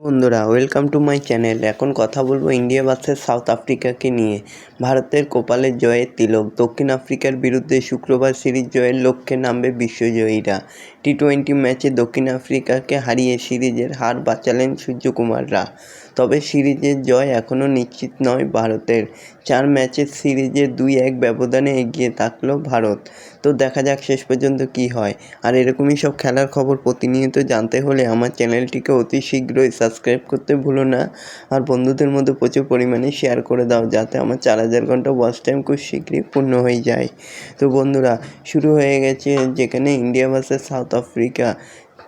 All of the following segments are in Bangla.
বন্ধুরা, ওয়েলকাম টু মাই চ্যানেল। এখন কথা বলবো ইন্ডিয়া ভার্সেস সাউথ আফ্রিকাকে নিয়ে। ভারতের কপালে জয়ের তিলক। দক্ষিণ আফ্রিকার বিরুদ্ধে শুক্রবার সিরিজ জয়ের লক্ষ্যে নামবে বিশ্বজয়ীরা। টি-20 ম্যাচে দক্ষিণ আফ্রিকাকে হারিয়ে সিরিজের হার বাঁচালেন সূর্যকুমাররা। তবে সিরিজের জয় এখনও নিশ্চিত নয় ভারতের। 4 ম্যাচের সিরিজে 2-1 ব্যবধানে এগিয়ে থাকলো ভারত। তো দেখা যাক শেষ পর্যন্ত কী হয়। আর এরকমই সব খেলার খবর প্রতিনিয়ত জানতে হলে আমার চ্যানেলটিকে অতি শীঘ্রই সাবস্ক্রাইব করতে ভুলো না। আর বন্ধুদের মধ্যে প্রচুর পরিমাণে শেয়ার করে দাও, যাতে আমার 4000 ঘন্টা ওয়াচ টাইম খুব শীঘ্রই পূর্ণ হয়ে যায়। তো বন্ধুরা, শুরু হয়ে গেছে যেখানে ইন্ডিয়া ভার্সেস সাউথ আফ্রিকা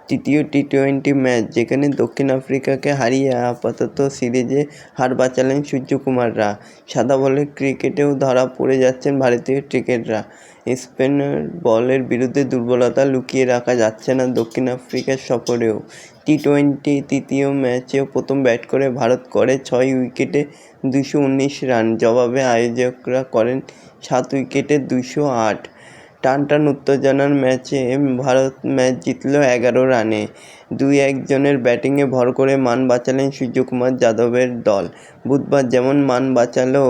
তৃতীয় টি-20 ম্যাচ, যেখানে দক্ষিণ আফ্রিকাকে হারিয়ে আপাতত সিরিজে হার বাঁচালেন সূর্যকুমাররা। সাদা বলের ক্রিকেটেও ধরা পড়ে যাচ্ছেন ভারতীয় ক্রিকেটাররা। স্পিনার বলের বিরুদ্ধে দুর্বলতা লুকিয়ে রাখা যাচ্ছে না দক্ষিণ আফ্রিকার সফরেও। টি-20 তৃতীয় ম্যাচেও প্রথম ব্যাট করে ভারত করে 6 উইকেটে 219 রান। জবাবে আয়োজকরা করেন 7 উইকেটে 208। টানটান উত্তেজনার ম্যাচে ভারত ম্যাচ জিতল 11 রানে। 2-1 জনের ব্যাটিংয়ে ভর করে মান বাঁচালেন সূর্যকুমার যাদবের দল। বুধবার যেমন মান বাঁচালো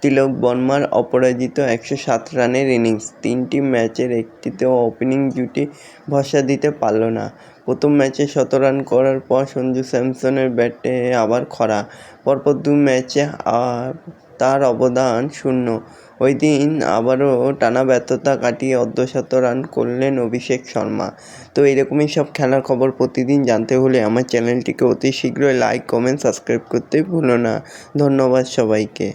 তিলক বর্মার অপরাজিত 107 রানের ইনিংস। 3টি ম্যাচের একটিতেও ওপেনিং জুটি ভরসা দিতে পারল না। প্রথম ম্যাচে 100 রান করার পর সঞ্জু স্যামসনের ব্যাটে আবার খরা। পরপর 2 ম্যাচে তার অবদান শূন্য। ওই দিন আবারও টানা ব্যর্থতা কাটিয়ে অর্ধশত রান করলেন অভিষেক শর্মা। তো এরকমই সব খেলার খবর প্রতিদিন জানতে হলে আমার চ্যানেলটিকে অতি শীঘ্রই লাইক, কমেন্ট, সাবস্ক্রাইব করতে ভুলো না। ধন্যবাদ সবাইকে।